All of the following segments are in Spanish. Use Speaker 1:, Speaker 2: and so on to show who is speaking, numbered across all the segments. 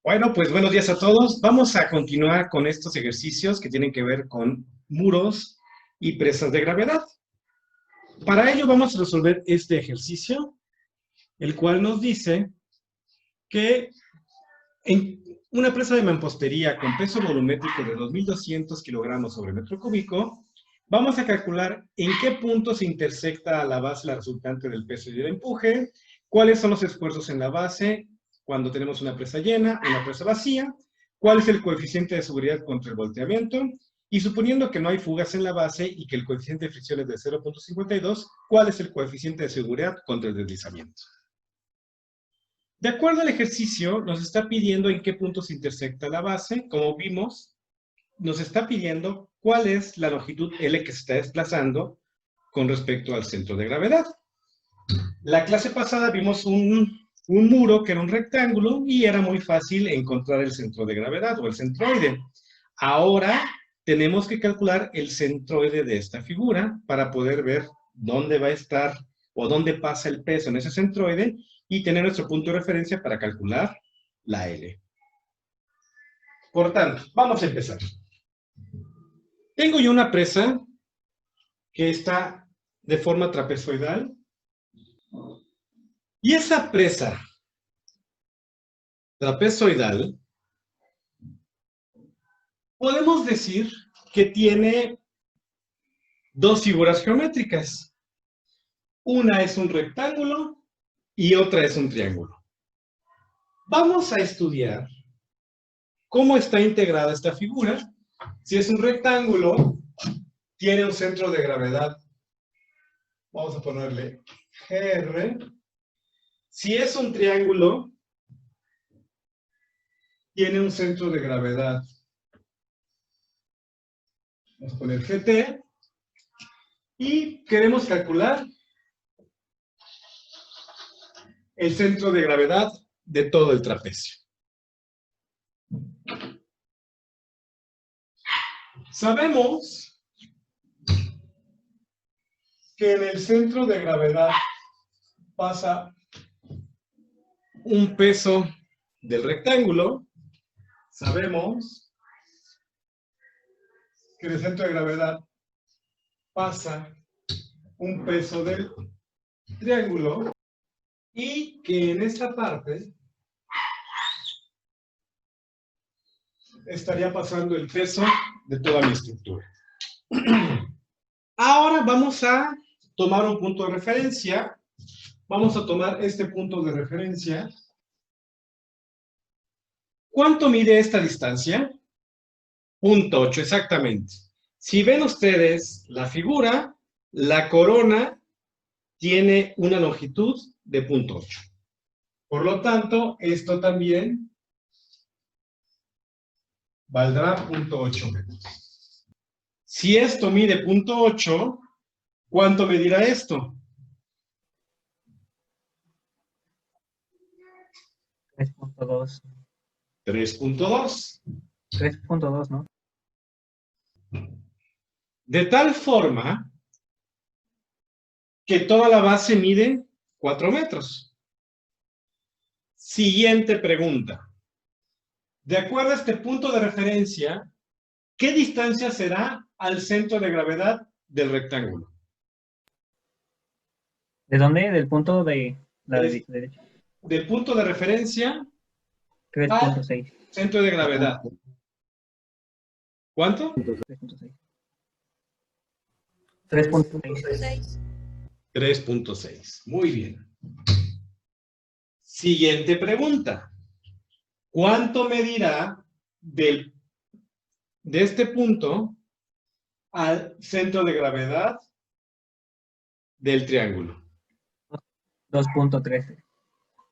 Speaker 1: Bueno, pues buenos días a todos. Vamos a continuar con estos ejercicios que tienen que ver con muros y presas de gravedad. Para ello vamos a resolver este ejercicio, el cual nos dice que en una presa de mampostería con peso volumétrico de 2.200 kilogramos sobre metro cúbico, vamos a calcular en qué punto se intersecta a la base la resultante del peso y del empuje, cuáles son los esfuerzos en la base cuando tenemos una presa llena, una presa vacía, cuál es el coeficiente de seguridad contra el volteamiento, y suponiendo que no hay fugas en la base y que el coeficiente de fricción es de 0.52, ¿cuál es el coeficiente de seguridad contra el deslizamiento? De acuerdo al ejercicio, nos está pidiendo en qué punto se intersecta la base. Como vimos, nos está pidiendo cuál es la longitud L que se está desplazando con respecto al centro de gravedad. La clase pasada vimos un muro que era un rectángulo y era muy fácil encontrar el centro de gravedad o el centroide. Ahora tenemos que calcular el centroide de esta figura para poder ver dónde va a estar o dónde pasa el peso en ese centroide y tener nuestro punto de referencia para calcular la L. Por tanto, vamos a empezar. Tengo yo una presa que está de forma trapezoidal y esa presa trapezoidal podemos decir que tiene dos figuras geométricas. Una es un rectángulo y otra es un triángulo. Vamos a estudiar cómo está integrada esta figura. Si es un rectángulo, tiene un centro de gravedad. Vamos a ponerle GR. Si es un triángulo, tiene un centro de gravedad. Vamos a poner GT. Y queremos calcular el centro de gravedad de todo el trapecio. Sabemos que en el centro de gravedad pasa un peso del rectángulo. Sabemos que en el centro de gravedad pasa un peso del triángulo y que en esta parte estaría pasando el peso de toda mi estructura. Ahora vamos a tomar un punto de referencia. Vamos a tomar este punto de referencia. ¿Cuánto mide esta distancia? 0.8, exactamente. Si ven ustedes la figura, la corona tiene una longitud de 0.8. Por lo tanto, esto también valdrá 0.8 metros. Si esto mide 0.8, ¿cuánto medirá esto?
Speaker 2: 3.2.
Speaker 1: 3.2.
Speaker 2: 3.2, ¿no?
Speaker 1: De tal forma que toda la base mide 4 metros. Siguiente pregunta. De acuerdo a este punto de referencia, ¿qué distancia será al centro de gravedad del rectángulo?
Speaker 2: ¿De dónde? Del punto de la derecha.
Speaker 1: Del punto de referencia
Speaker 2: 3.6.
Speaker 1: al centro de gravedad. ¿Cuánto?
Speaker 2: 3.6. 3.6.
Speaker 1: 3.6. Muy bien. Siguiente pregunta. ¿Cuánto medirá de este punto al centro de gravedad del triángulo?
Speaker 2: 2.13.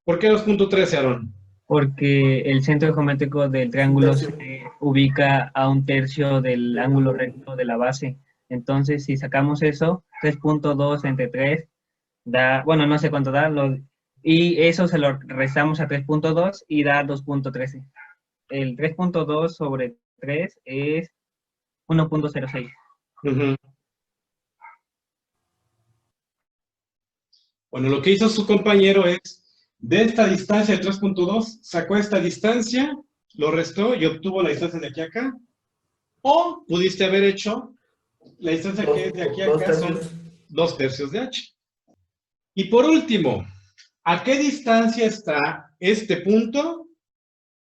Speaker 1: ¿Por qué 2.13, Aarón?
Speaker 2: Porque el centro geométrico del triángulo se ubica a 1/3 del ángulo recto de la base. Entonces, si sacamos eso, 3.2 entre 3 da, bueno, no sé cuánto da, y eso se lo restamos a 3.2 y da 2.13. El 3.2 sobre 3 es 1.06.
Speaker 1: Bueno, lo que hizo su compañero es De esta distancia de 3.2, sacó esta distancia, lo restó y obtuvo la distancia de aquí a acá. O pudiste haber hecho la distancia que es de aquí a
Speaker 3: Dos
Speaker 1: acá son
Speaker 3: tercios.
Speaker 1: 2/3 de h. Y por último, ¿a qué distancia está este punto?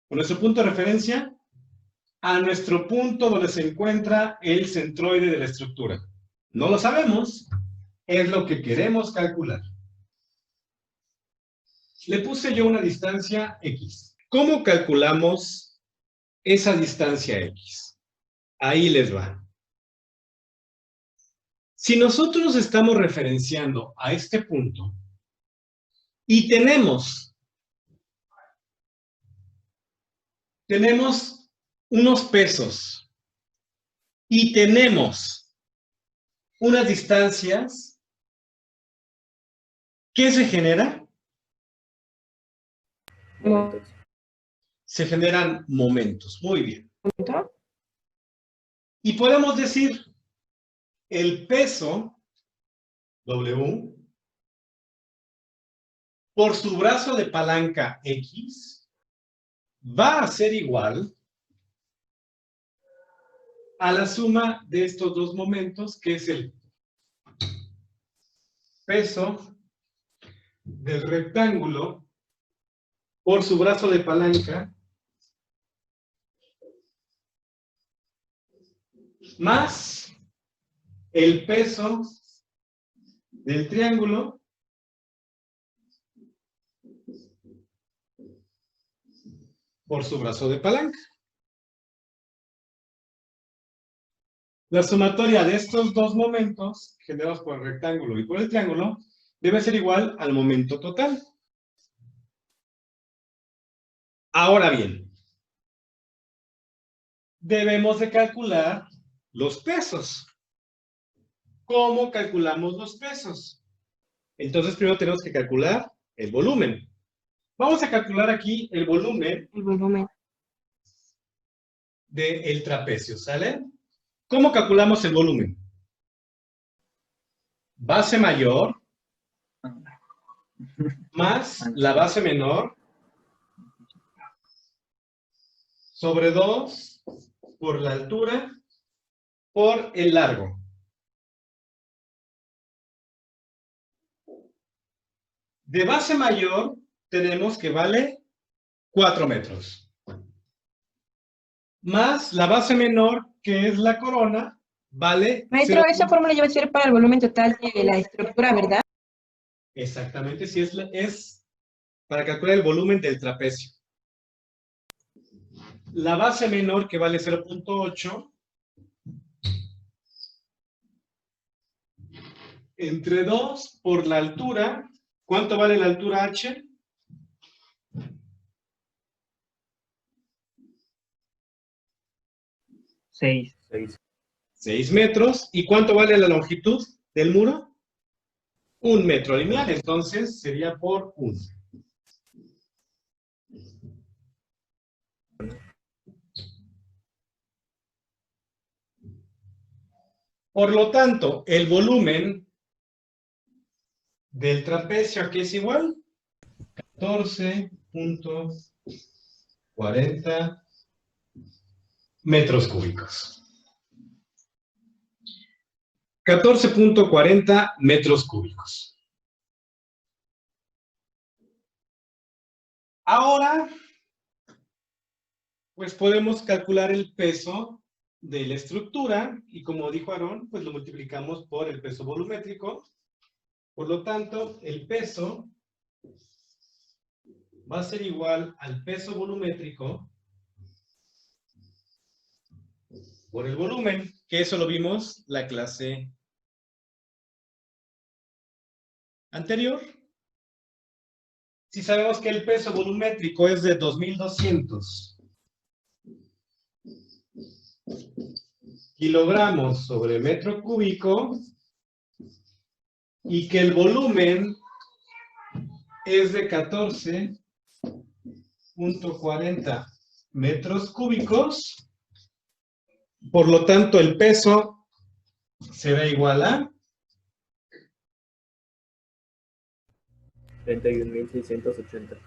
Speaker 1: Con nuestro punto de referencia, a nuestro punto donde se encuentra el centroide de la estructura. No lo sabemos, es lo que queremos calcular. Le puse yo una distancia x. ¿Cómo calculamos esa distancia x? Ahí les va. Si nosotros estamos referenciando a este punto y tenemos unos pesos y tenemos unas distancias, ¿qué se genera?
Speaker 3: Momentos.
Speaker 1: Se generan momentos. Muy bien. Y podemos decir, el peso W por su brazo de palanca X va a ser igual a la suma de estos dos momentos, que es el peso del rectángulo por su brazo de palanca más el peso del triángulo por su brazo de palanca. La sumatoria de estos dos momentos, generados por el rectángulo y por el triángulo, debe ser igual al momento total. Ahora bien, debemos de calcular los pesos. ¿Cómo calculamos los pesos? Entonces primero tenemos que calcular el volumen. Vamos a calcular aquí el volumen del trapecio, ¿sale? ¿Cómo calculamos el volumen? Base mayor más la base menor sobre 2 por la altura por el largo. De base mayor tenemos que vale 4 metros. Más la base menor, que es la corona, vale...
Speaker 4: Maestro, esa fórmula ya va a ser para el volumen total de la estructura, ¿verdad?
Speaker 1: Exactamente, sí, es para calcular el volumen del trapecio. La base menor, que vale 0.8, entre 2 por la altura. ¿Cuánto vale la altura h?
Speaker 2: 6.
Speaker 1: 6 metros. ¿Y cuánto vale la longitud del muro? 1 metro lineal, entonces sería por 1. Por lo tanto, el volumen del trapecio aquí es igual 14.40 metros cúbicos. 14.40 metros cúbicos. Ahora, pues podemos calcular el peso de la estructura y, como dijo Aarón, pues lo multiplicamos por el peso volumétrico. Por lo tanto, el peso va a ser igual al peso volumétrico por el volumen, que eso lo vimos la clase anterior. Si sabemos que el peso volumétrico es de 2200 kilogramos sobre metro cúbico y que el volumen es de 14.40 metros cúbicos, por lo tanto el peso será igual a
Speaker 3: 31.680.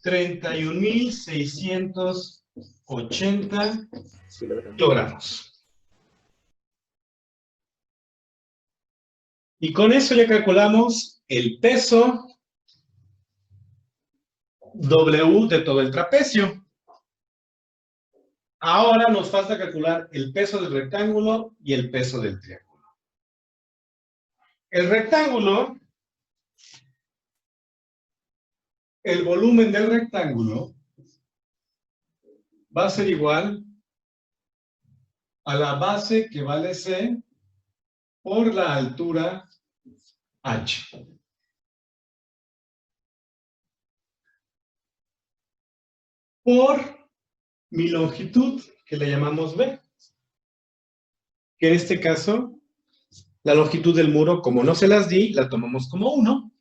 Speaker 1: 31.680 kilogramos. Y con eso ya calculamos el peso W de todo el trapecio. Ahora nos falta calcular el peso del rectángulo y el peso del triángulo. El rectángulo, el volumen del rectángulo va a ser igual a la base que vale C por la altura H. Por mi longitud, que le llamamos B. Que en este caso, la longitud del muro, como no se las di, la tomamos como 1.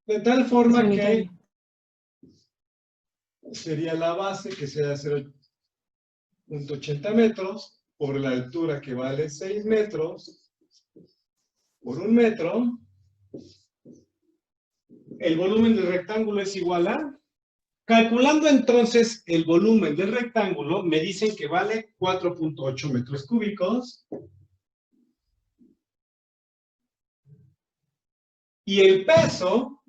Speaker 1: De tal forma que sería la base, que sea 0.80 metros, por la altura que vale 6 metros, por 1 metro. El volumen del rectángulo es igual a... Calculando entonces el volumen del rectángulo, me dicen que vale 4.8 metros cúbicos. Y el peso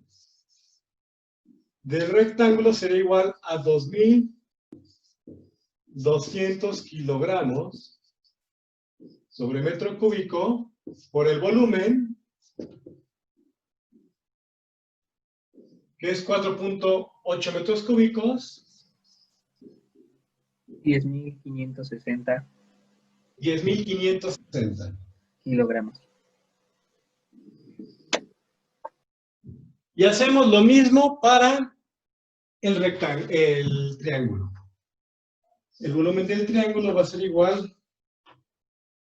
Speaker 1: del rectángulo será igual a 2.200 kilogramos sobre metro cúbico por el volumen, que es 4.8 metros cúbicos.
Speaker 2: 10.560
Speaker 1: 10.560
Speaker 2: kilogramos.
Speaker 1: Y hacemos lo mismo para el triángulo. El volumen del triángulo va a ser igual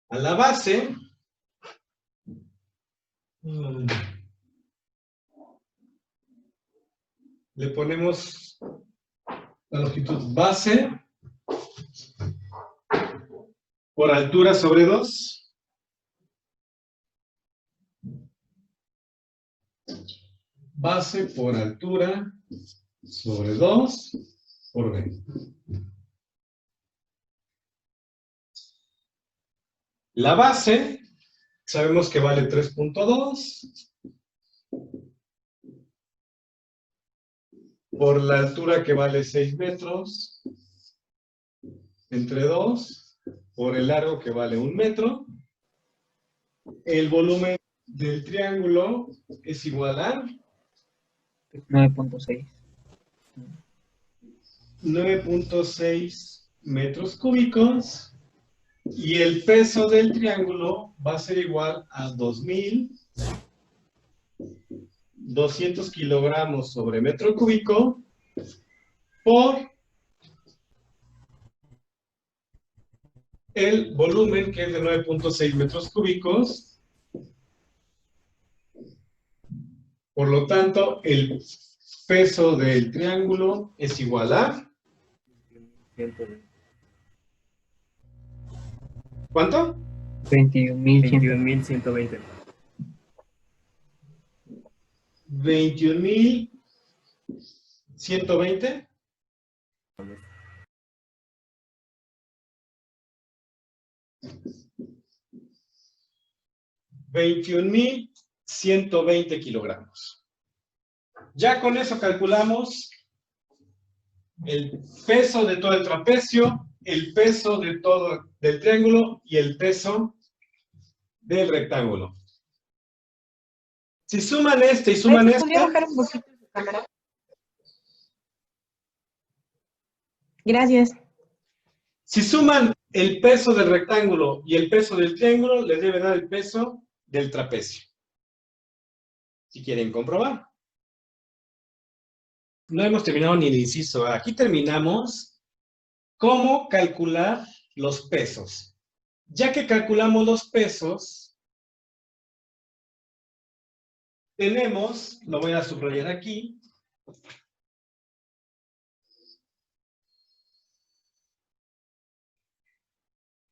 Speaker 1: a la base. Le ponemos la longitud base por altura sobre 2. Base por altura sobre 2 por B. La base, sabemos que vale 3.2 por la altura que vale 6 metros entre 2 por el largo que vale 1 metro. El volumen del triángulo es igual a
Speaker 2: 9.6.
Speaker 1: 9.6 metros cúbicos. Y el peso del triángulo va a ser igual a 2.200 kilogramos sobre metro cúbico por el volumen, que es de 9.6 metros cúbicos. Por lo tanto, el peso del triángulo es igual a...
Speaker 3: 120.
Speaker 1: ¿Cuánto?
Speaker 2: 21.120.
Speaker 1: 21.120. $21.120 kilogramos. Ya con eso calculamos el peso de todo el trapecio, el peso de todo del triángulo y el peso del rectángulo. Si suman este y suman este...
Speaker 4: ¿Podría bajar un poquito su cámara? Gracias.
Speaker 1: Si suman el peso del rectángulo y el peso del triángulo, les debe dar el peso del trapecio. Si quieren comprobar. No hemos terminado ni el inciso. Aquí terminamos cómo calcular los pesos. Ya que calculamos los pesos, tenemos, lo voy a subrayar aquí,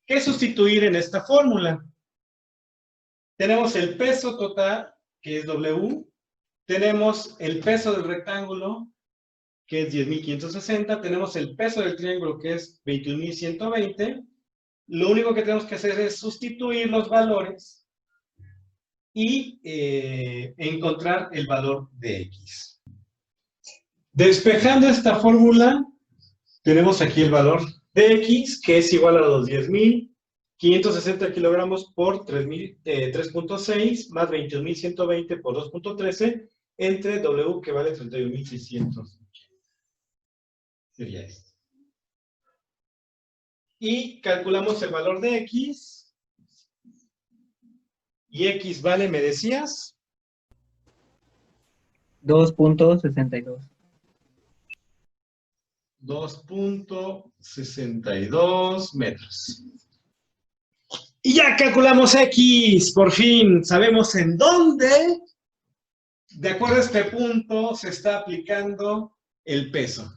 Speaker 1: que sustituir en esta fórmula. Tenemos el peso total que es W. Tenemos el peso del rectángulo, que es 10.560. Tenemos el peso del triángulo, que es 21.120. Lo único que tenemos que hacer es sustituir los valores y encontrar el valor de X. Despejando esta fórmula, tenemos aquí el valor de X, que es igual a los 10.560 kilogramos por 3.6 más 21.120 por 2.13 entre W, que vale 31.600. Sería esto. Y calculamos el valor de X. Y X vale, ¿me decías?
Speaker 2: 2.62.
Speaker 1: 2.62 metros. Y ya calculamos X, por fin, sabemos en dónde, de acuerdo a este punto, se está aplicando el peso.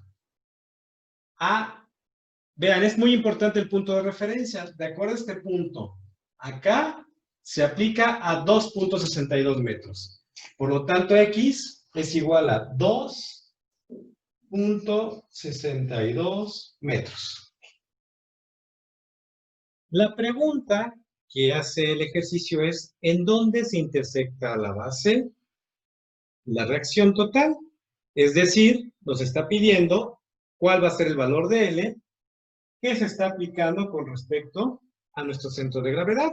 Speaker 1: Vean, es muy importante el punto de referencia. De acuerdo a este punto, acá se aplica a 2.62 metros. Por lo tanto, X es igual a 2.62 metros. La pregunta que hace el ejercicio es, ¿en dónde se intersecta la base? La reacción total. Es decir, nos está pidiendo cuál va a ser el valor de L que se está aplicando con respecto a nuestro centro de gravedad.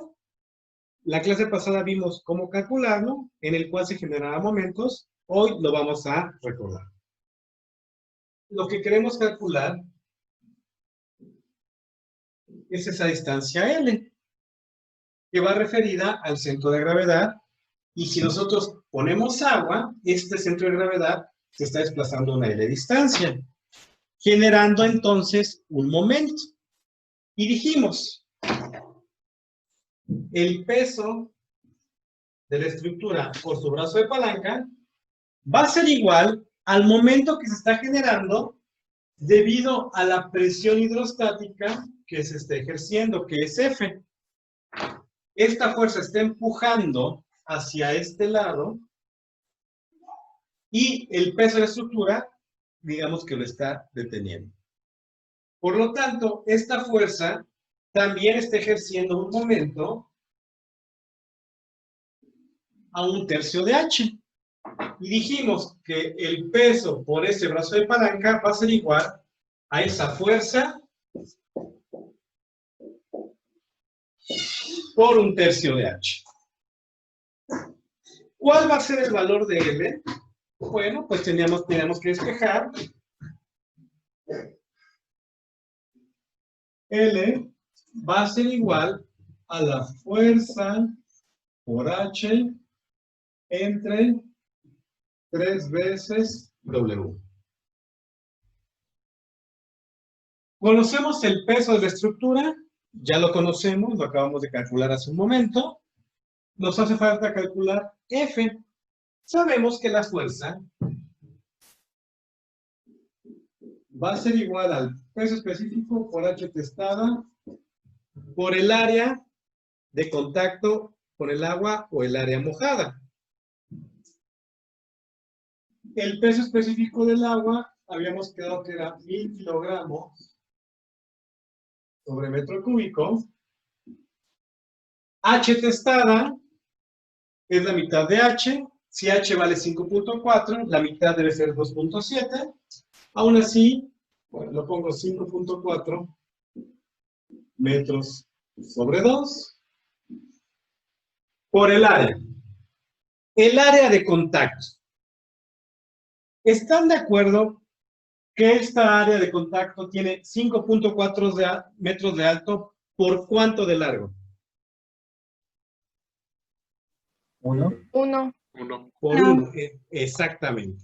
Speaker 1: La clase pasada vimos cómo calcularlo, en el cual se generarán momentos. Hoy lo vamos a recordar. Lo que queremos calcular es esa distancia L, que va referida al centro de gravedad, y si nosotros ponemos agua, este centro de gravedad se está desplazando una L distancia, generando entonces un momento. Y dijimos, el peso de la estructura por su brazo de palanca va a ser igual al momento que se está generando debido a la presión hidrostática que se está ejerciendo, que es F. Esta fuerza está empujando hacia este lado y el peso de la estructura, digamos que lo está deteniendo. Por lo tanto, esta fuerza también está ejerciendo un momento a 1/3 de H. Y dijimos que el peso por ese brazo de palanca va a ser igual a esa fuerza por 1/3 de H. ¿Cuál va a ser el valor de L? Bueno, pues teníamos que despejar. L va a ser igual a la fuerza por H entre 3 veces W. ¿Conocemos el peso de la estructura? Ya lo conocemos, lo acabamos de calcular hace un momento. Nos hace falta calcular F. Sabemos que la fuerza va a ser igual al peso específico por H testada por el área de contacto con el agua o el área mojada. El peso específico del agua, habíamos quedado que era 1000 kilogramos sobre metro cúbico. H testada es la mitad de H. Si H vale 5.4, la mitad debe ser 2.7. Aún así, bueno, lo pongo 5.4 metros sobre 2 por el área. El área de contacto. ¿Están de acuerdo que esta área de contacto tiene 5.4 metros de alto por cuánto de largo?
Speaker 2: 1.
Speaker 4: 1.
Speaker 1: Por 1, exactamente.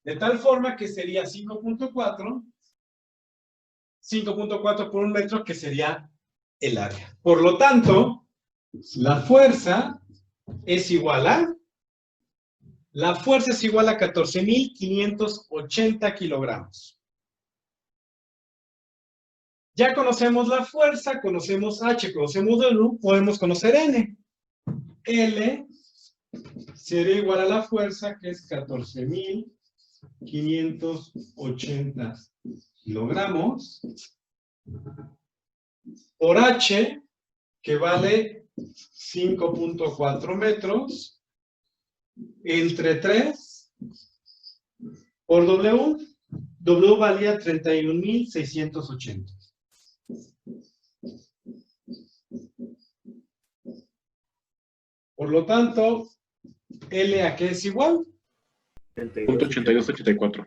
Speaker 1: De tal forma que sería 5.4 por 1 metro, que sería el área. Por lo tanto, la fuerza es igual a 14.580 kilogramos. Ya conocemos la fuerza, conocemos H, conocemos W, podemos conocer N. L sería igual a la fuerza, que es 14.580 kilogramos, por H, que vale 5.4 metros, entre 3, por W. W valía 31.680. Por lo tanto, L a qué es igual.
Speaker 5: Punto 8284.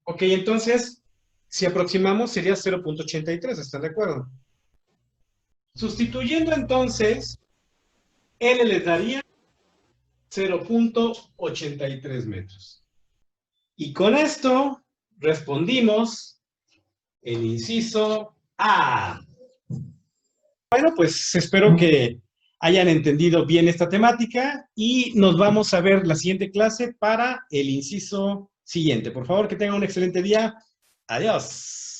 Speaker 1: Ok, entonces, si aproximamos sería 0.83, ¿están de acuerdo? Sustituyendo entonces, L les daría 0.83 metros. Y con esto respondimos el inciso A. Bueno, pues espero que hayan entendido bien esta temática y nos vamos a ver la siguiente clase para el inciso siguiente. Por favor, que tengan un excelente día. Adiós.